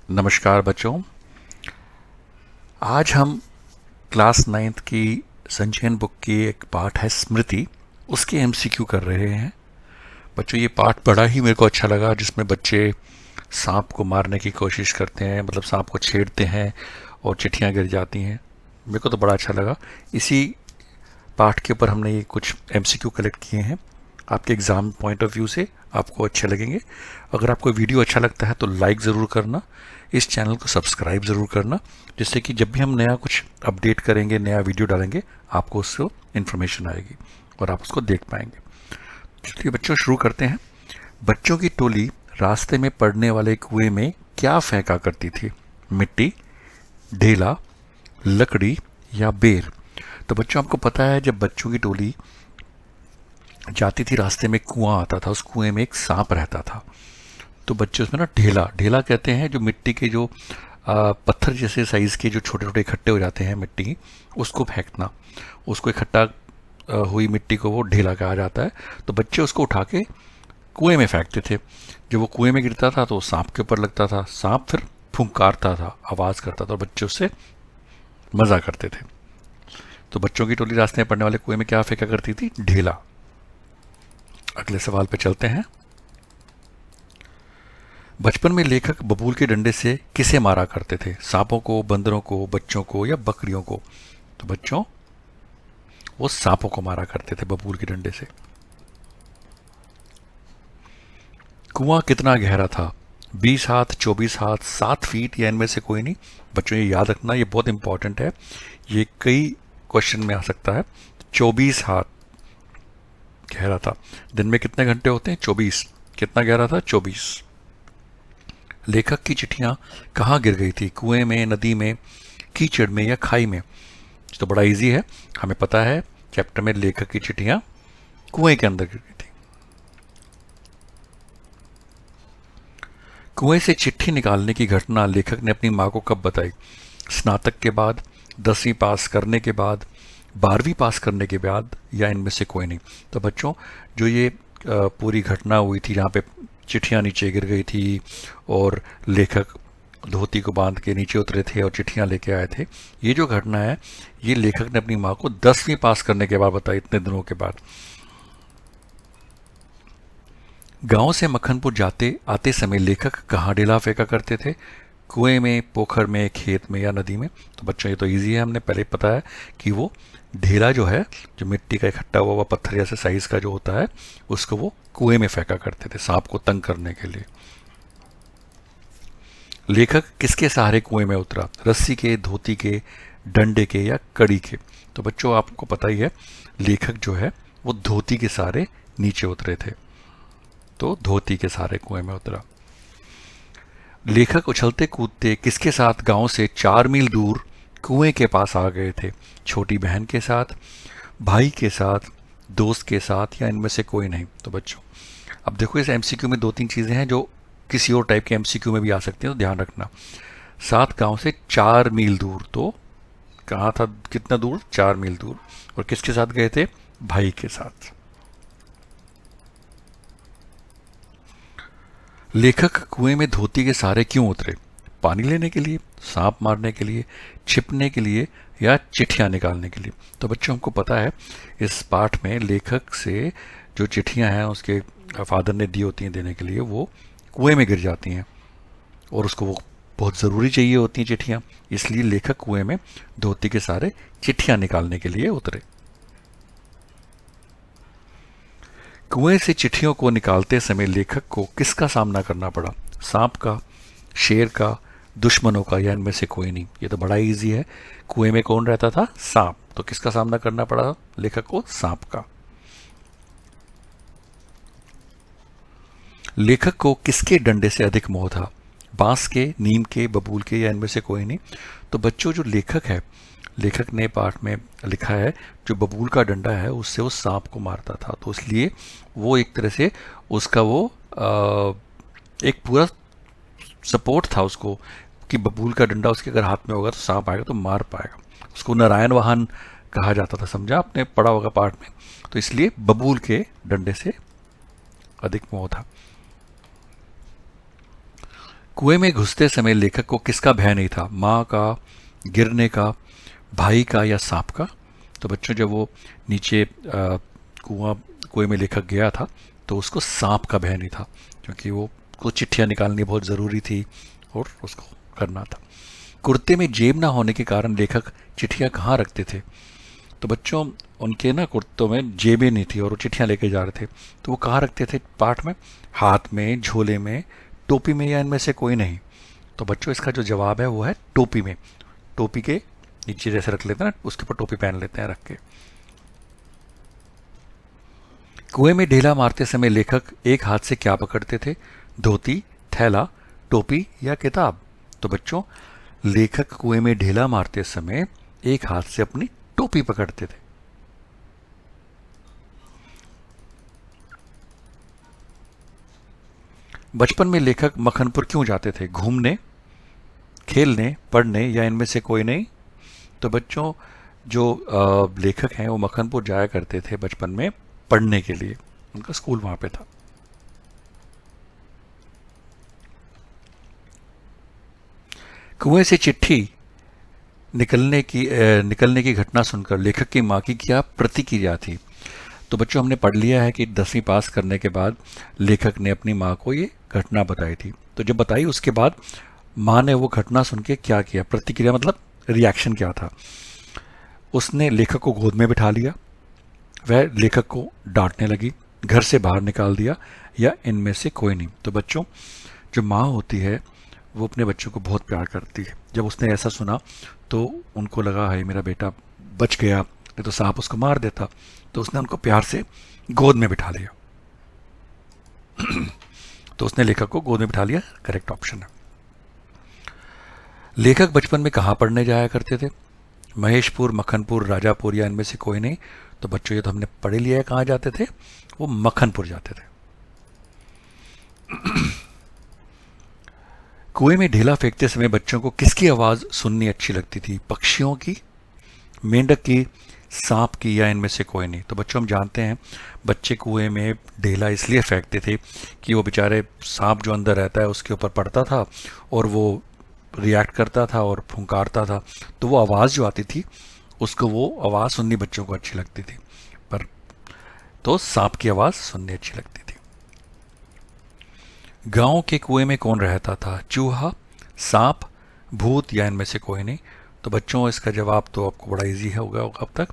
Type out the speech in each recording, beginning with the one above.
नमस्कार बच्चों। आज हम क्लास 9th की संचयन बुक की एक पाठ है स्मृति, उसके एमसीक्यू कर रहे हैं। बच्चों ये पाठ बड़ा ही मेरे को अच्छा लगा, जिसमें बच्चे सांप को मारने की कोशिश करते हैं, मतलब सांप को छेड़ते हैं और चिट्ठियां गिर जाती हैं। मेरे को तो बड़ा अच्छा लगा। इसी पाठ के ऊपर हमने ये कुछ एमसीक्यू कलेक्ट किए हैं, आपके एग्ज़ाम पॉइंट ऑफ व्यू से आपको अच्छे लगेंगे। अगर आपको वीडियो अच्छा लगता है तो लाइक ज़रूर करना, इस चैनल को सब्सक्राइब ज़रूर करना, जिससे कि जब भी हम नया कुछ अपडेट करेंगे, नया वीडियो डालेंगे, आपको उससे इन्फॉर्मेशन आएगी और आप उसको देख पाएंगे। चलिए बच्चों शुरू करते हैं। बच्चों की टोली रास्ते में पड़ने वाले कुएं में क्या फेंका करती थी? मिट्टी, ढेला, लकड़ी या बेर? तो बच्चों आपको पता है, जब बच्चों की टोली जाती थी रास्ते में कुआं आता था, उस कुएं में एक सांप रहता था। तो बच्चे उसमें ना ढेला ढेला कहते हैं, जो मिट्टी के जो पत्थर जैसे साइज के जो छोटे छोटे इकट्ठे हो जाते हैं मिट्टी, उसको फेंकना, उसको इकट्ठा हुई मिट्टी को वो ढेला कहा जाता है। तो बच्चे उसको उठा के कुएं में फेंकते थे। जब वो कुएं में गिरता था तो सांप के ऊपर लगता था, सांप फिर फुंकारता था, आवाज करता था और बच्चे उससे मजा करते थे। तो बच्चों की टोली रास्ते में पड़ने वाले कुएं में क्या फेंका करती थी? ढेला। अगले सवाल पे चलते हैं। बचपन में लेखक बबूल के डंडे से किसे मारा करते थे? सांपों को, बंदरों को, बच्चों को या बकरियों को? तो बच्चों वो सांपों को मारा करते थे बबूल के डंडे से। कुआं कितना गहरा था? 20 हाथ, 24 हाथ, 7 फीट या इनमें से कोई नहीं? बच्चों ये याद रखना, ये बहुत इंपॉर्टेंट है, ये कई क्वेश्चन में आ सकता है। 24 हाथ गहरा था। दिन में कितने घंटे होते हैं? 24। कितना गहरा था? 24। लेखक की चिट्ठियां कहाँ गिर गई थी? कुएं में, नदी में, कीचड़ में या खाई में? तो बड़ा इजी है, हमें पता है चैप्टर में लेखक की चिट्ठियां कुएं के अंदर गिर गई थी। कुएं से चिट्ठी निकालने की घटना लेखक ने अपनी मां को कब बताई? स्नातक के बाद, 10वीं पास करने के बाद, 12वीं पास करने के बाद या इनमें से कोई नहीं? तो बच्चों जो ये पूरी घटना हुई थी जहाँ पे चिट्ठियां नीचे गिर गई थी और लेखक धोती को बांध के नीचे उतरे थे और चिट्ठियां लेके आए थे, ये जो घटना है ये लेखक ने अपनी माँ को 10वीं पास करने के बाद बताई, इतने दिनों के बाद। गांव से मक्खनपुर जाते आते समय लेखक कहाँ ढेला फेंका करते थे? कुएं में, पोखर में, खेत में या नदी में? तो बच्चों ये तो इजी है, हमने पहले पता है कि वो ढेला जो है, जो मिट्टी का इकट्ठा हुआ हुआ पत्थर जैसे साइज का जो होता है, उसको वो कुएं में फेंका करते थे सांप को तंग करने के लिए। लेखक किसके सहारे कुएं में उतरा? रस्सी के, धोती के, डंडे के या कड़ी के? तो बच्चों आपको पता ही है, लेखक जो है वो धोती के सहारे नीचे उतरे थे, तो धोती के सहारे कुएं में उतरा। लेखक उछलते कूदते किसके साथ गांव से 4 मील दूर कुएं के पास आ गए थे? छोटी बहन के साथ, भाई के साथ, दोस्त के साथ या इनमें से कोई नहीं? तो बच्चों अब देखो, इस एमसीक्यू में 2-3 चीजें हैं जो किसी और टाइप के एमसीक्यू में भी आ सकती हैं, तो ध्यान रखना। 7 गांव से 4 मील दूर, तो कहाँ था, कितना दूर? 4 मील दूर। और किसके साथ गए थे? भाई के साथ। लेखक कुएं में धोती के सहारे क्यों उतरे? पानी लेने के लिए, सांप मारने के लिए, छिपने के लिए या चिट्ठियां निकालने के लिए? तो बच्चों हमको पता है इस पाठ में लेखक से जो चिट्ठियां हैं उसके फादर ने दी होती हैं देने के लिए, वो कुएं में गिर जाती हैं और उसको वो बहुत ज़रूरी चाहिए होती हैं चिट्ठियां, इसलिए लेखक कुएं में धोती के सहारे चिट्ठियां निकालने के लिए उतरे। कुएं से चिट्ठियों को निकालते समय लेखक को किसका सामना करना पड़ा? सांप का, शेर का, दुश्मनों का या इनमें से कोई नहीं? ये तो बड़ा इजी है, कुएं में कौन रहता था? सांप। तो किसका सामना करना पड़ा लेखक को? सांप का। लेखक को किसके डंडे से अधिक मोह था? बांस के, नीम के, बबूल के या इनमें से कोई नहीं? तो बच्चों जो लेखक है, लेखक ने पाठ में लिखा है जो बबूल का डंडा है उससे वो सांप को मारता था, तो इसलिए वो एक तरह से उसका वो एक पूरा सपोर्ट था उसको कि बबूल का डंडा उसके अगर हाथ में होगा तो सांप आएगा तो मार पाएगा। उसको नारायण वाहन कहा जाता था, समझा आपने, पढ़ा होगा पाठ में। तो इसलिए बबूल के डंडे से अधिक मोह था। कुएं में घुसते समय लेखक को किसका भय नहीं था? माँ का, गिरने का, भाई का या सांप का? तो बच्चों जब वो नीचे कुएं में लेखक गया था तो उसको सांप का भय नहीं था, क्योंकि वो कुछ चिट्ठियां निकालनी बहुत ज़रूरी थी और उसको करना था। कुर्ते में जेब ना होने के कारण लेखक चिट्ठियां कहाँ रखते थे? तो बच्चों उनके ना कुर्तों में जेबें नहीं थी और वो चिट्ठियां लेके जा रहे थे, तो वो कहाँ रखते थे पाठ में? हाथ में, झोले में, टोपी में, या इनमें से कोई नहीं? तो बच्चों इसका जो जवाब है वो है टोपी में। टोपी के नीचे जैसे रख लेते हैं ना, उसके ऊपर टोपी पहन लेते हैं रख के। कुएं में ढेला मारते समय लेखक एक हाथ से क्या पकड़ते थे? धोती, थैला, टोपी या किताब? तो बच्चों लेखक कुएं में ढेला मारते समय एक हाथ से अपनी टोपी पकड़ते थे। बचपन में लेखक मखनपुर क्यों जाते थे? घूमने, खेलने, पढ़ने या इनमें से कोई नहीं? तो बच्चों जो लेखक हैं वो मखनपुर जाया करते थे बचपन में पढ़ने के लिए, उनका स्कूल वहां पे था। कुएं से चिट्ठी निकलने की घटना सुनकर लेखक की माँ की क्या प्रतिक्रिया थी? तो बच्चों हमने पढ़ लिया है कि 10वीं पास करने के बाद लेखक ने अपनी माँ को ये घटना बताई थी। तो जब बताई उसके बाद माँ ने वो घटना सुन के क्या किया? प्रतिक्रिया मतलब रिएक्शन क्या था? उसने लेखक को गोद में बिठा लिया, वह लेखक को डांटने लगी, घर से बाहर निकाल दिया, या इनमें से कोई नहीं? तो बच्चों जो माँ होती है वो अपने बच्चों को बहुत प्यार करती है। जब उसने ऐसा सुना तो उनको लगा है मेरा बेटा बच गया, नहीं तो सांप उसको मार देता, तो उसने उनको प्यार से गोद में बिठा लिया। तो उसने लेखक को गोद में बिठा लिया, करेक्ट ऑप्शन है। लेखक बचपन में कहाँ पढ़ने जाया करते थे? महेशपुर, मखनपुर, राजापुर या इनमें से कोई नहीं? तो बच्चों ये तो हमने पढ़ लिया है कहाँ जाते थे, वो मखनपुर जाते थे। कुएं में ढेला फेंकते समय बच्चों को किसकी आवाज सुननी अच्छी लगती थी? पक्षियों की, मेंढक की, सांप की या इनमें से कोई नहीं? तो बच्चों हम जानते हैं बच्चे कुएं में ढेला इसलिए फेंकते थे कि वो बेचारे सांप जो अंदर रहता है उसके ऊपर पड़ता था और वो रिएक्ट करता था और फुंकारता था, तो वो आवाज़ जो आती थी उसको वो आवाज़ सुननी बच्चों को अच्छी लगती थी। पर तो सांप की आवाज़ सुननी अच्छी लगती थी। गांव के कुएं में कौन रहता था? चूहा, सांप, भूत या इनमें से कोई नहीं? तो बच्चों इसका जवाब तो आपको बड़ा इजी होगा अब तक,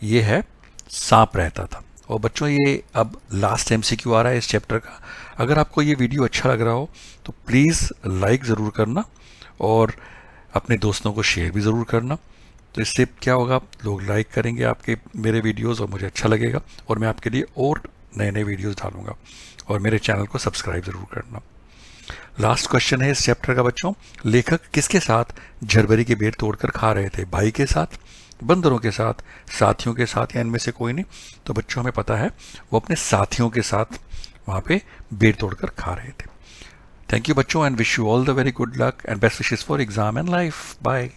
ये है सांप रहता था। और बच्चों ये अब लास्ट एमसीक्यू आ रहा है इस चैप्टर का। अगर आपको ये वीडियो अच्छा लग रहा हो तो प्लीज़ लाइक ज़रूर करना और अपने दोस्तों को शेयर भी ज़रूर करना। तो इससे क्या होगा, लोग लाइक करेंगे आपके मेरे वीडियोस और मुझे अच्छा लगेगा और मैं आपके लिए और नए नए वीडियोस डालूंगा। और मेरे चैनल को सब्सक्राइब ज़रूर करना। लास्ट क्वेश्चन है इस चैप्टर का बच्चों, लेखक किसके साथ झरबरी के बेर तोड़कर खा रहे थे? भाई के साथ, बंदरों के साथ, साथियों के साथ या इनमें से कोई नहीं? तो बच्चों हमें पता है वो अपने साथियों के साथ वहाँ पे बेर तोड़कर खा रहे थे। थैंक यू बच्चों and wish you all the very good luck and best wishes for exam and life. Bye.